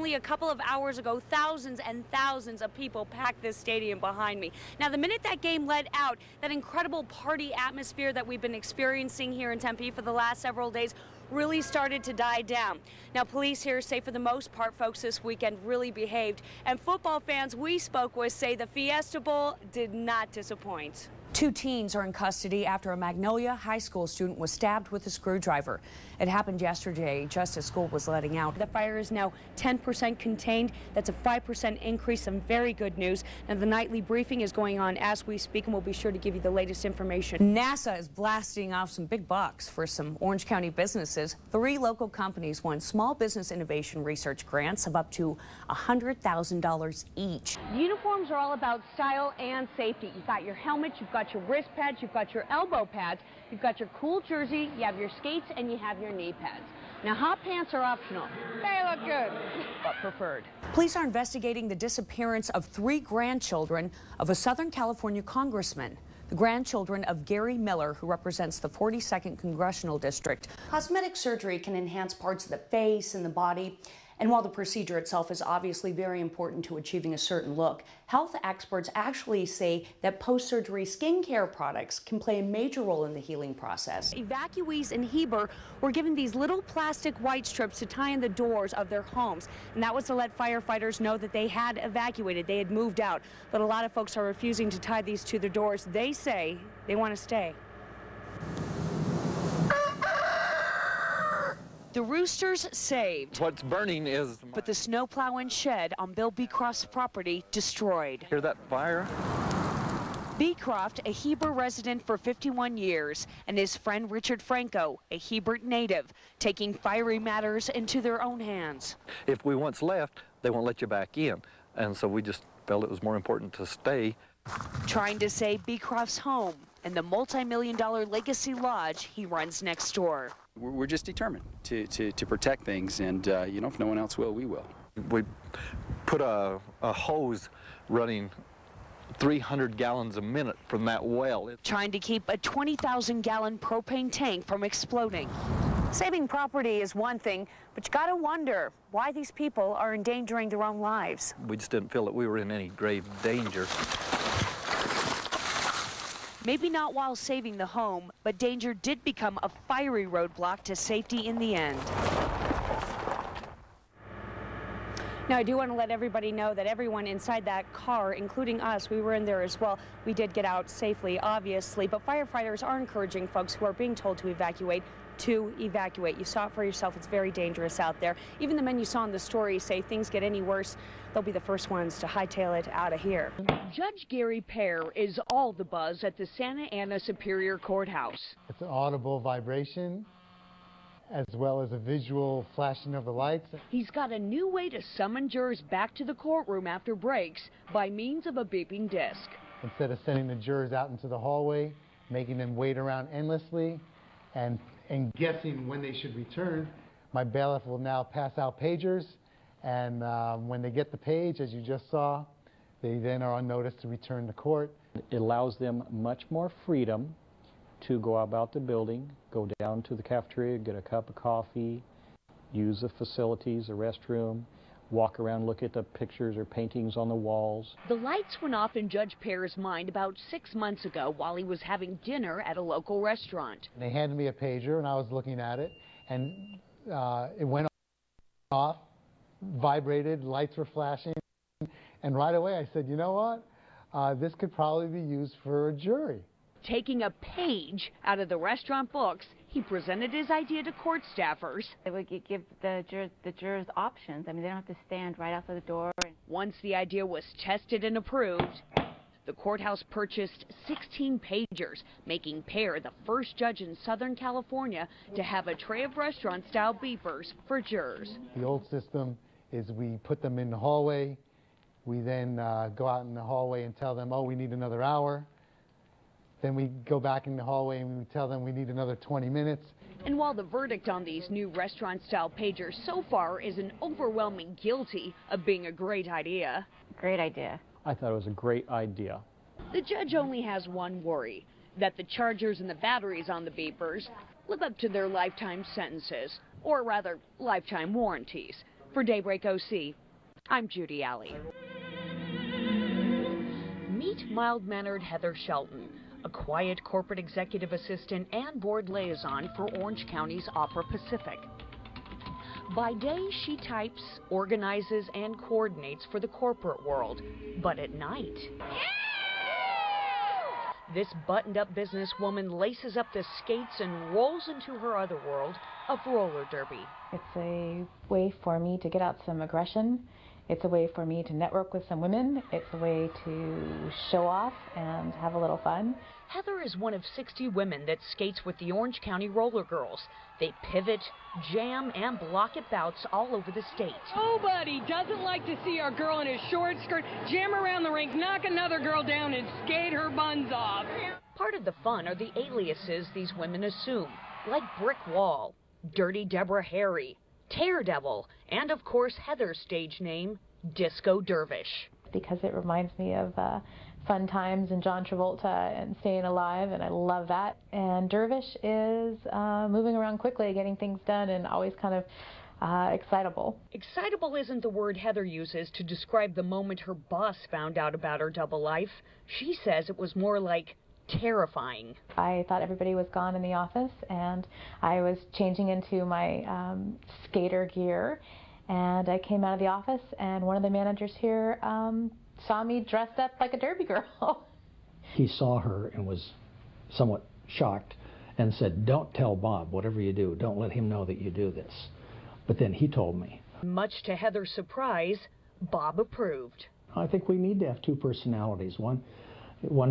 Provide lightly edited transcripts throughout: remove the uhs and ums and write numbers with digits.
only a couple of hours ago, thousands and thousands of people packed this stadium behind me. Now, the minute that game let out, that incredible party atmosphere that we've been experiencing here in Tempe for the last several days really started to die down. Now, police here say for the most part, folks this weekend really behaved. And football fans we spoke with say the Fiesta Bowl did not disappoint. 2 teens are in custody after a Magnolia High School student was stabbed with a screwdriver. It happened yesterday just as school was letting out. The fire is now 10% contained. That's a 5% increase, some very good news. And the nightly briefing is going on as we speak, and we'll be sure to give you the latest information. NASA is blasting off some big bucks for some Orange County businesses. 3 local companies won Small Business Innovation Research grants of up to $100,000 each. Uniforms are all about style and safety. You've got your helmet, you've got your wrist pads, you've got your elbow pads, you've got your cool jersey, you have your skates, and you have your knee pads. Now, hot pants are optional. They look good, but preferred. Police are investigating the disappearance of 3 grandchildren of a Southern California congressman. The grandchildren of Gary Miller, who represents the 42nd Congressional District. Cosmetic surgery can enhance parts of the face and the body. And while the procedure itself is obviously very important to achieving a certain look, health experts actually say that post-surgery skincare products can play a major role in the healing process. Evacuees in Heber were given these little plastic white strips to tie in the doors of their homes. And that was to let firefighters know that they had evacuated, they had moved out. But a lot of folks are refusing to tie these to their doors. They say they want to stay. The roosters saved. What's burning is... But the snowplow and shed on Bill Beecroft's property destroyed. Hear that fire? Beecroft, a Heber resident for 51 years, and his friend Richard Franco, a Hebert native, taking fiery matters into their own hands. If we once left, they won't let you back in. And so we just felt it was more important to stay. Trying to save Beecroft's home and the multi-million-dollar Legacy Lodge he runs next door. We're just determined to protect things, and you know, if no one else will, we will. We put a hose running 300 gallons a minute from that well. Trying to keep a 20,000-gallon propane tank from exploding. Saving property is one thing, but you gotta wonder why these people are endangering their own lives. We just didn't feel that we were in any grave danger. Maybe not while saving the home, but danger did become a fiery roadblock to safety in the end. Now, I do want to let everybody know that everyone inside that car, including us, we were in there as well. We did get out safely, obviously, but firefighters are encouraging folks who are being told to evacuate. You saw it for yourself. It's very dangerous out there. Even the men you saw in the story say things get any worse, they'll be the first ones to hightail it out of here. Judge Gary Pear is all the buzz at the Santa Ana Superior Courthouse. It's an audible vibration as well as a visual flashing of the lights. He's got a new way to summon jurors back to the courtroom after breaks by means of a beeping disc. Instead of sending the jurors out into the hallway, making them wait around endlessly, and guessing when they should return, my bailiff will now pass out pagers, and when they get the page, as you just saw, they then are on notice to return to court. It allows them much more freedom to go about the building, go down to the cafeteria, get a cup of coffee, use the facilities, the restroom, walk around, look at the pictures or paintings on the walls. The lights went off in Judge Pear's mind about 6 months ago while he was having dinner at a local restaurant. They handed me a pager, and I was looking at it, and it went off, vibrated, lights were flashing, and right away I said, you know what, this could probably be used for a jury. Taking a page out of the restaurant books, he presented his idea to court staffers. It would give the jurors options. I mean, they don't have to stand right outside the door. Once the idea was tested and approved, the courthouse purchased 16 pagers, making Pear the first judge in Southern California to have a tray of restaurant-style beepers for jurors. The old system is we put them in the hallway. We then go out in the hallway and tell them, oh, we need another hour. Then we go back in the hallway and we tell them we need another 20 minutes. And while the verdict on these new restaurant-style pagers so far is an overwhelming guilty of being a great idea. Great idea. I thought it was a great idea. The judge only has one worry, that the chargers and the batteries on the beepers live up to their lifetime sentences, or rather, lifetime warranties. For Daybreak OC, I'm Judy Alley. Meet mild-mannered Heather Shelton, a quiet corporate executive assistant and board liaison for Orange County's Opera Pacific. By day, she types, organizes, and coordinates for the corporate world. But at night, this buttoned-up businesswoman laces up the skates and rolls into her other world of roller derby. It's a way for me to get out some aggression. It's a way for me to network with some women. It's a way to show off and have a little fun. Heather is one of 60 women that skates with the Orange County Roller Girls. They pivot, jam, and block at bouts all over the state. Nobody doesn't like to see our girl in a short skirt jam around the rink, knock another girl down, and skate her buns off. Part of the fun are the aliases these women assume, like Brick Wall, Dirty Deborah Harry, Teardevil, and of course Heather's stage name, Disco Dervish. Because it reminds me of fun times and John Travolta and Staying Alive, and I love that. And Dervish is moving around quickly, getting things done, and always kind of excitable. Excitable isn't the word Heather uses to describe the moment her boss found out about her double life. She says it was more like terrifying. I thought everybody was gone in the office, and I was changing into my skater gear, and I came out of the office, and one of the managers here saw me dressed up like a derby girl. He saw her and was somewhat shocked and said, "Don't tell Bob, whatever you do, don't let him know that you do this." But then he told me. Much to Heather's surprise, Bob approved. I think we need to have two personalities, one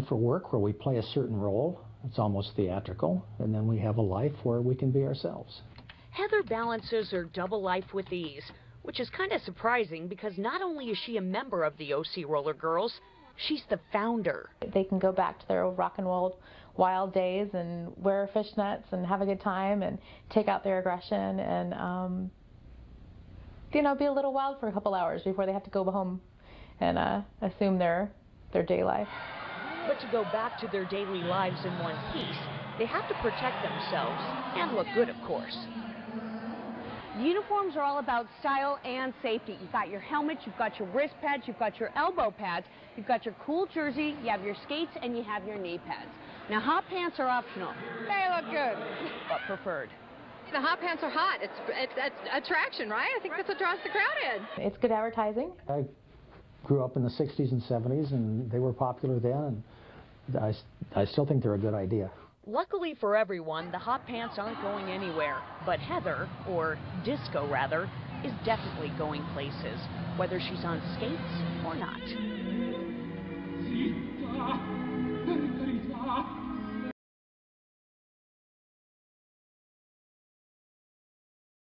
for work where we play a certain role, it's almost theatrical, and then we have a life where we can be ourselves. Heather balances her double life with ease, which is kind of surprising because not only is she a member of the OC Roller Girls, she's the founder. They can go back to their old rock and roll wild days and wear fishnets and have a good time and take out their aggression and, you know, be a little wild for a couple hours before they have to go home and assume their day life. But to go back to their daily lives in one piece, they have to protect themselves and look good, of course. Uniforms are all about style and safety. You've got your helmet, you've got your wrist pads, you've got your elbow pads, you've got your cool jersey, you have your skates, and you have your knee pads. Now, hot pants are optional. They look good, but preferred. The hot pants are hot. It's attraction, right? I think that's what draws the crowd in. It's good advertising. I grew up in the 60s and 70s, and they were popular then, and I still think they're a good idea. Luckily for everyone, the hot pants aren't going anywhere. But Heather, or Disco rather, is definitely going places, whether she's on skates or not.